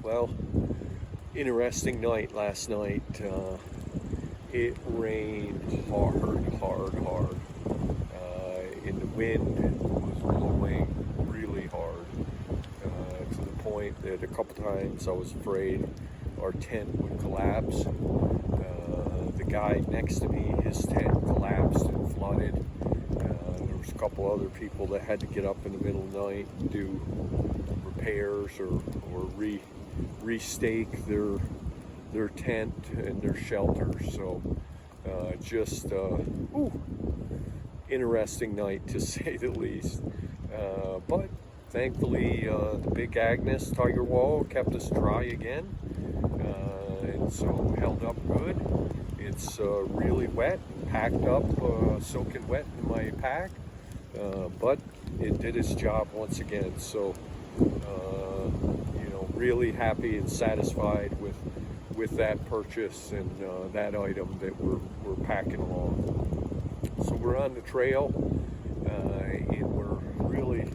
Well, interesting night last night. It rained hard, and the wind was blowing really hard to the point that a couple times I was afraid our tent would collapse. The guy next to me, his tent collapsed and flooded. There was a couple other people that had to get up in the middle of the night and do repairs or restake their tent and their shelter. So just interesting night to say the least. But thankfully the big Agnes tiger wall kept us dry again, and so held up good. It's really wet, packed up, soaking wet in my pack, but it did its job once again. So really happy and satisfied with that purchase and that item that we're packing along. So we're on the trail, and we're really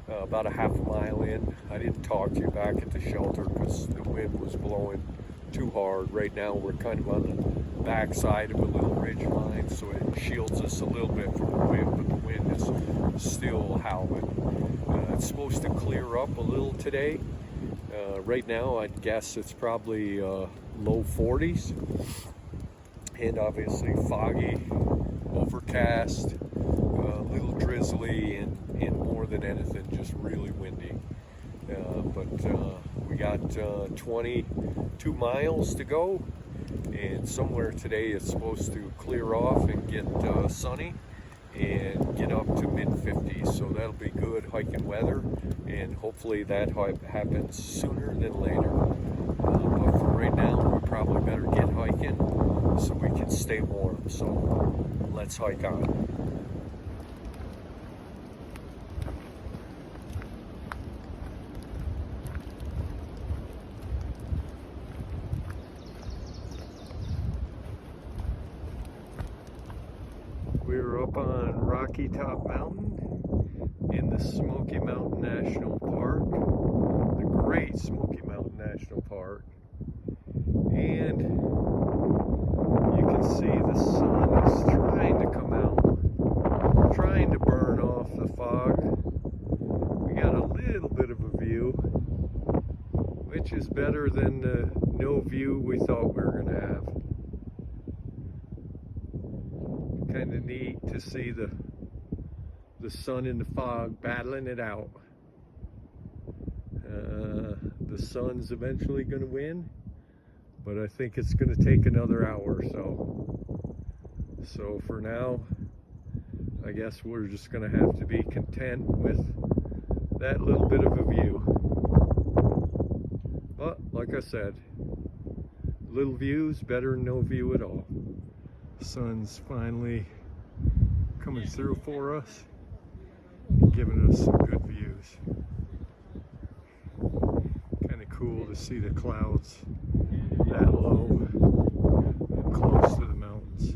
about a half a mile in. I didn't talk to you back at the shelter because the wind was blowing too hard. Right now we're kind of on the back side of a little ridge line, so it shields us a little bit from the wind, but the wind is still howling. It's supposed to clear up a little today. Right now I'd guess it's probably low 40s, and obviously foggy, overcast, a little drizzly, and more than anything just really windy. But we got 22 miles to go, and somewhere today it's supposed to clear off and get sunny and get up to mid-50s, so that'll be good hiking weather, and hopefully that happens sooner than later. But for right now, we probably better get hiking so we can stay warm. So let's hike on. We're up on Rocky Top Mountain in the Smoky Mountain National Park, the Great Smoky Mountain National Park, and you can see the sun is trying to come out, trying to burn off the fog. We got a little bit of a view, which is better than the no view we thought we were going to have. Kind of neat to see the sun and the fog battling it out. The sun's eventually going to win, but I think it's going to take another hour or so. So for now, I guess we're just going to have to be content with that little bit of a view. But like I said, little views better than no view at all. Sun's finally coming through for us, giving us some good views. Kind of cool to see the clouds that low and close to the mountains.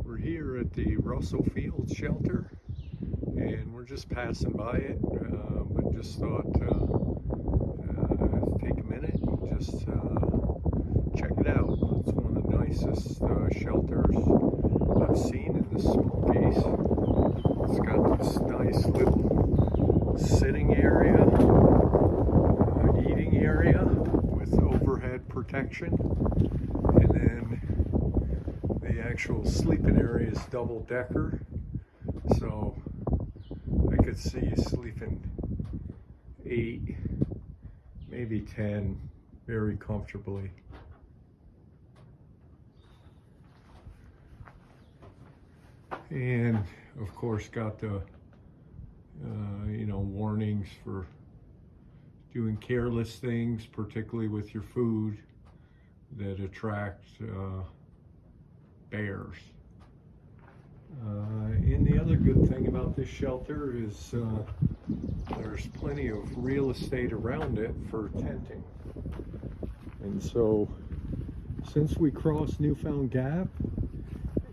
We're here at the Russell Field shelter, and we're just passing by it, but just thought take a minute and just check it out. It's one of the nicest shelters I've seen in the Smokies. It's got this nice little sitting area, eating area with overhead protection, and then the actual sleeping area is double decker, so I could see you sleeping 8, maybe 10 very comfortably. And of course got the warnings for doing careless things, particularly with your food, that attract bears. And the other good thing about this shelter is there's plenty of real estate around it for tenting. And so since we crossed Newfound Gap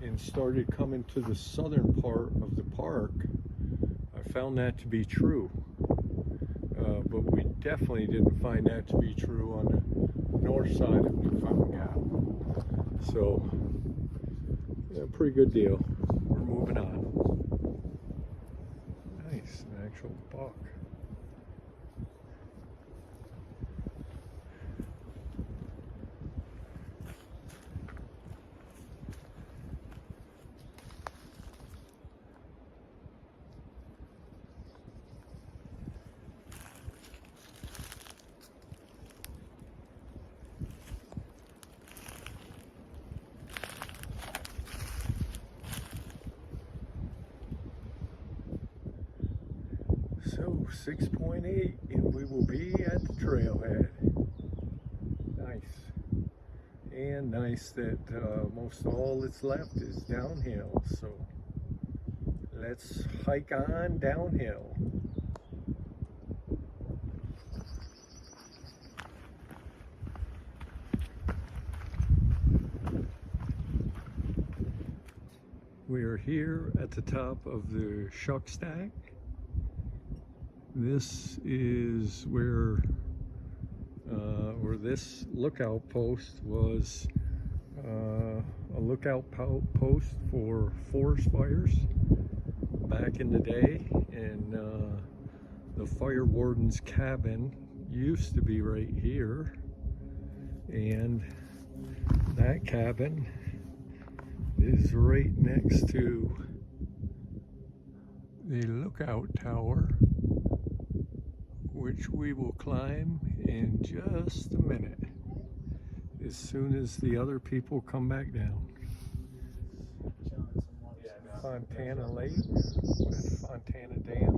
and started coming to the southern part of the park, I found that to be true. But we definitely didn't find that to be true on the north side of Newfound Gap. So, yeah, pretty good deal. We're moving on. Nice, an actual buck. So 6.8 and we will be at the trailhead. Nice. And nice that most all that's left is downhill. So let's hike on downhill. We are here at the top of the Shuck Stack. This is where this lookout post was a lookout post for forest fires back in the day, and the fire warden's cabin used to be right here, and that cabin is right next to the lookout tower, which we will climb in just a minute as soon as the other people come back down. Fontana Lake with Fontana Dam.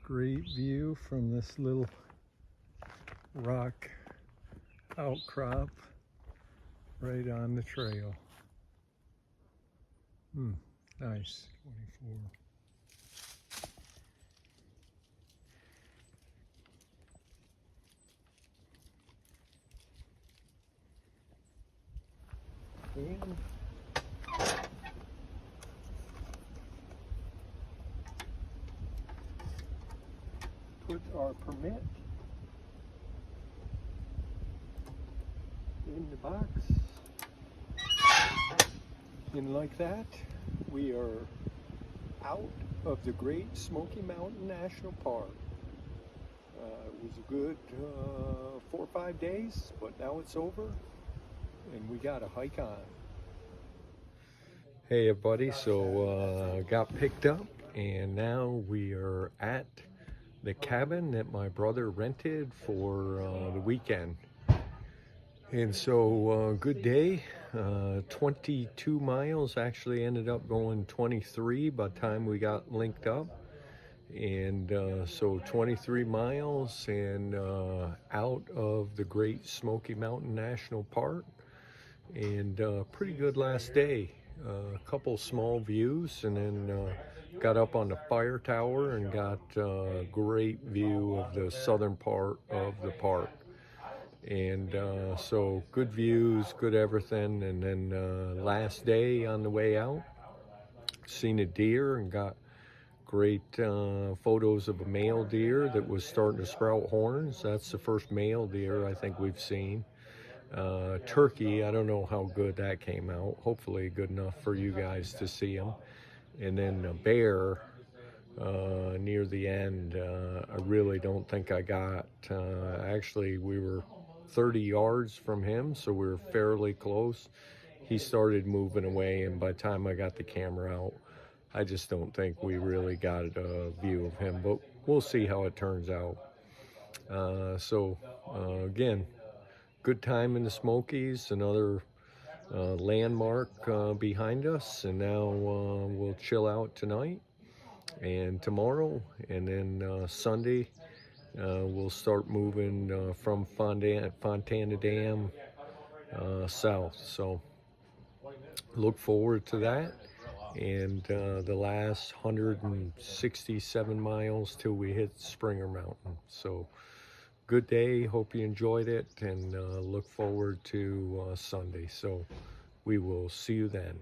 Great view from this little rock outcrop right on the trail. Nice. 24. And put our permit in the box, and like that we are out of the Great Smoky Mountain National Park. It was a good 4 or 5 days, but now it's over and we got a hike on. Hey everybody, so got picked up and now we are at the cabin that my brother rented for the weekend. And so good day, 22 miles, actually ended up going 23 by the time we got linked up. And so 23 miles and out of the Great Smoky Mountain National Park. and pretty good last day. A couple small views, and then got up on the fire tower and got a great view of the southern part of the park. And so good views, good everything. And then last day on the way out, seen a deer and got great photos of a male deer that was starting to sprout horns. That's the first male deer I think we've seen. Turkey, I don't know how good that came out. Hopefully good enough for you guys to see them. And then a bear near the end. I really don't think I got. Actually, we were 30 yards from him, so we were fairly close. He started moving away, and by the time I got the camera out, I just don't think we really got a view of him, but we'll see how it turns out. Again, good time in the Smokies, another landmark behind us, and now we'll chill out tonight and tomorrow, and then Sunday we'll start moving from Fontana Dam south. So look forward to that, and the last 167 miles till we hit Springer Mountain. So good day, hope you enjoyed it, and look forward to Sunday. So we will see you then.